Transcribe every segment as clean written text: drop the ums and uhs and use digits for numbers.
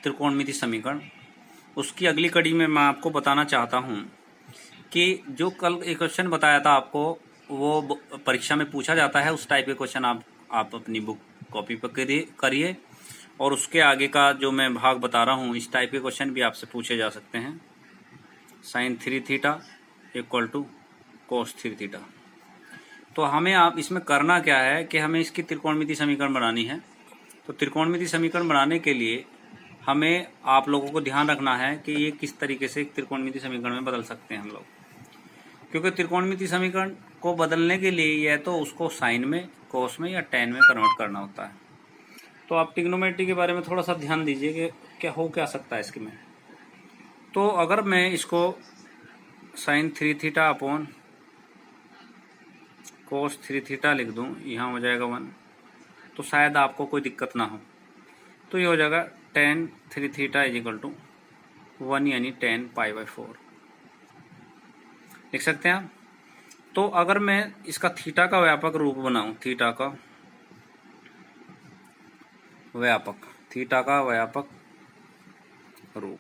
त्रिकोणमिति समीकरण, उसकी अगली कड़ी में मैं आपको बताना चाहता हूँ कि जो कल एक क्वेश्चन बताया था आपको, वो परीक्षा में पूछा जाता है, उस टाइप के क्वेश्चन आप अपनी बुक कॉपी पर करिए। और उसके आगे का जो मैं भाग बता रहा हूँ, इस टाइप के क्वेश्चन भी आपसे पूछे जा सकते हैं। sin 3 theta equal to cos 3 theta. तो हमें आप इसमें करना क्या है कि हमें इसकी त्रिकोणमिति समीकरण बनानी है। तो त्रिकोणमिति समीकरण बनाने के लिए हमें आप लोगों को ध्यान रखना है कि ये किस तरीके से एक त्रिकोणमिति समीकरण में बदल सकते हैं हम लोग, क्योंकि त्रिकोणमिति समीकरण को बदलने के लिए या तो उसको साइन में, कोस में या टेन में कन्वर्ट करना होता है। तो आप ट्रिग्नोमेट्री के बारे में थोड़ा सा ध्यान दीजिए कि क्या सकता है इसके में। तो अगर मैं इसको sin 3 theta upon cos 3 theta लिख दूं, यहाँ हो जाएगा 1, तो शायद आपको कोई दिक्कत ना हो। तो ये हो जाएगा tan 3 theta is equal to 1 यानी tan π/4 लिख सकते हैं आप। तो अगर मैं इसका थीटा का व्यापक रूप बनाऊं, थीटा का व्यापक रूप,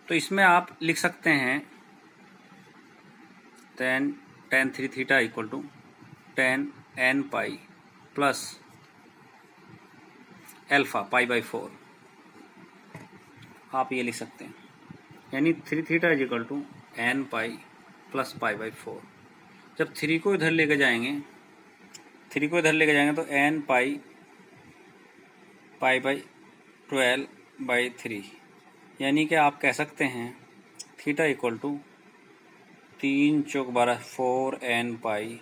तो इसमें आप लिख सकते हैं tan 3 theta equal to tan n pi plus alpha π/4, आप ये लिख सकते हैं। यानी 3 theta is equal to n pi plus π/4। जब 3 को इधर लेके जाएंगे तो n पाई π/12/3, यानी कि आप कह सकते हैं थीटा इक्वल टू 3 चौक 12 4n पाई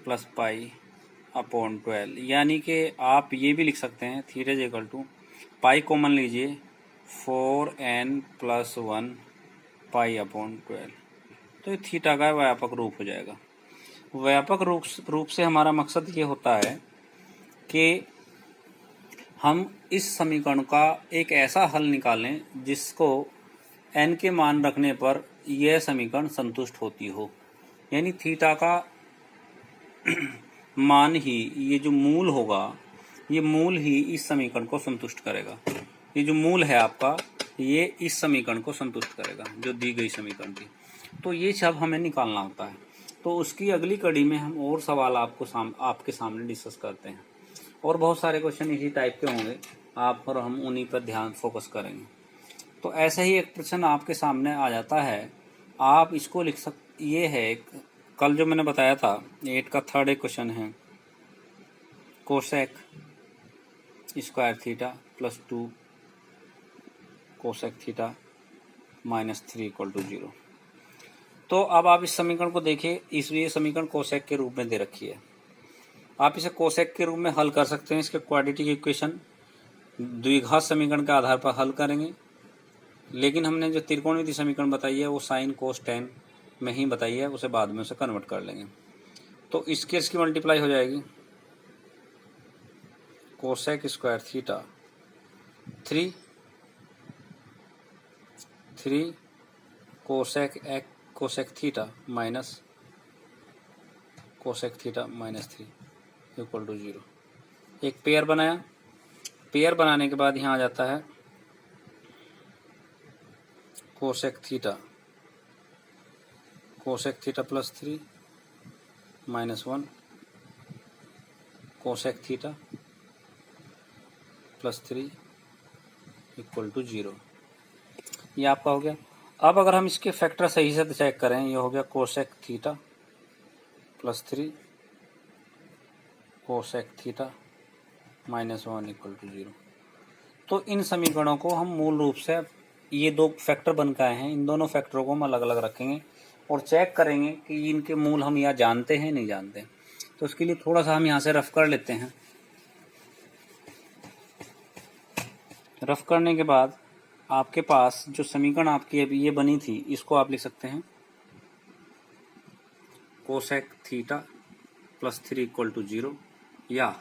प्लस π/12। यानी कि आप ये भी लिख सकते हैं theta equal to pi common लीजिए 4n प्लस 1 π/12। तो ये थीटा का व्यापक रूप हो जाएगा। व्यापक रूप से हमारा मकसद ये होता है कि हम इस समीकरण का एक ऐसा हल निकालें जिसको n के मान रखने पर यह समीकरण संतुष्ट होती हो। यानी थीटा का मान ही, ये जो मूल होगा, ये मूल ही इस समीकरण को संतुष्ट करेगा। ये जो मूल है आपका, ये इस समीकरण को संतुष्ट करेगा, जो दी गई समीकरण की। तो ये सब हमें निकालना होता है। तो उसकी अगली कड़ी में हम और सवाल आपके सामने डिस्कस करते हैं, और बहुत सारे क्वेश्चन इसी टाइप के होंगे, आप और हम उन्हीं पर ध्यान फोकस करेंगे। तो ऐसे ही एक प्रश्न आपके सामने आ जाता है, आप इसको लिख सकते। ये है कल जो मैंने बताया था 8 का थर्ड एक क्वेश्चन है, cosec square theta plus 2 cosec theta minus 3 equal to 0। तो अब आप इस समीकरण को देखिए, ये समीकरण कोसेक के रूप में दे रखी है। आप इसे कोसेक के रूप में हल कर सकते हैं। इसके क्वाड्रेटिक इक्वेशन द्विघात समीकरण के आधार पर हल करेंगे, लेकिन हमने जो त्रिकोणमिति समीकरण बताई है वो साइन कोस टेन में ही बताई है, उसे बाद में उसे कन्वर्ट कर लेंगे। तो इसकी इसकी मल्टीप्लाई हो जाएगी, cosec square theta 3 cosec theta minus cosec theta minus 3 equal to 0। एक पेयर बनाया। पेयर बनाने के बाद यहाँ आ जाता है cosec theta plus 3 minus 1 cosec theta plus 3 equal to 0। ये आपका हो गया। अब अगर हम इसके फैक्टर सही से चेक करें, ये हो गया cosec theta plus 3 cosec theta minus 1 equal to 0। तो इन समीकरणों को हम मूल रूप से, ये दो फैक्टर बन के आए हैं, इन दोनों फैक्टरों को हम अलग अलग रखेंगे और चेक करेंगे कि इनके मूल हम या जानते हैं नहीं जानते। तो उसके लिए थोड़ा सा हम यहाँ से रफ कर लेते हैं। रफ करने के बाद आपके पास जो समीकरण आपकी अभी ये बनी थी, इसको आप लिख सकते हैं cosec theta plus 3 equal to 0, या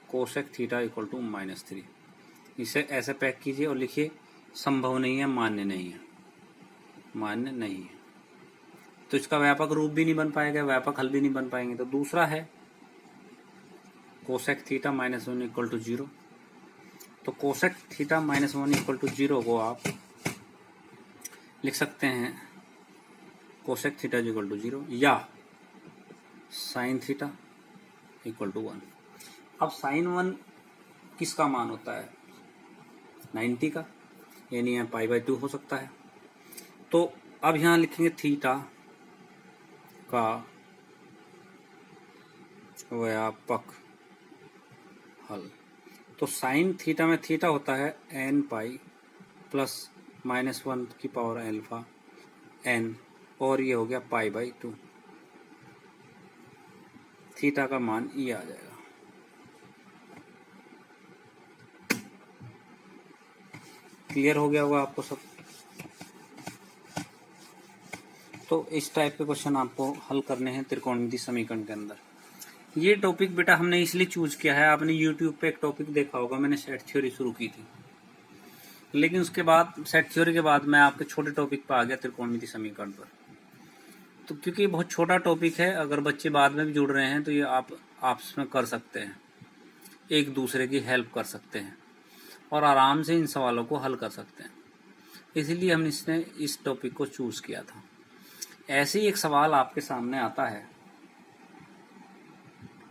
cosec theta equal to minus 3। इसे ऐसे पैक कीजिए और लिखिए संभव नहीं है, मान्य नहीं है, मान्य नहीं है। तो इसका व्यापक रूप भी नहीं बन पाएगा, व्यापक हल भी नहीं बन पाएंगे। तो दूसरा है cosec theta minus 1 equal to 0। तो cosec theta minus 1 equal to 0 को आप लिख सकते हैं कोसेक थीटा इक्वल टू 0 या साइन थीटा इक्वल टू 1। अब साइन 1 किसका मान होता है? 90 का, यानी यहाँ पाई/2 हो सकता है। तो अब यहाँ लिखेंगे थीटा का व्यापक हल। तो साइन थीटा में थीटा होता है n पाई प्लस -1 की पावर अल्फा n, और ये हो गया पाई/2। थीटा का मान ये आ जाएगा। क्लियर हो गया होगा आपको सब। तो इस टाइप के क्वेश्चन आपको हल करने हैं त्रिकोणमितीय समीकरण के अंदर। ये टॉपिक बेटा हमने इसलिए चूज किया है, आपने यूट्यूब पे एक टॉपिक देखा होगा, मैंने सेट थ्योरी शुरू की थी, लेकिन उसके बाद सेट थ्योरी के बाद मैं आपके छोटे टॉपिक पर आ गया त्रिकोणमितीय समीकरण पर। तो क्योंकि ये बहुत छोटा टॉपिक है, अगर बच्चे बाद में भी जुड़ रहे हैं तो ये आप आपस में कर सकते हैं, एक दूसरे की हेल्प कर सकते हैं और आराम से इन सवालों को हल कर सकते हैं। इसलिए हमने इस टॉपिक को चूज किया था। ऐसे ही एक सवाल आपके सामने आता है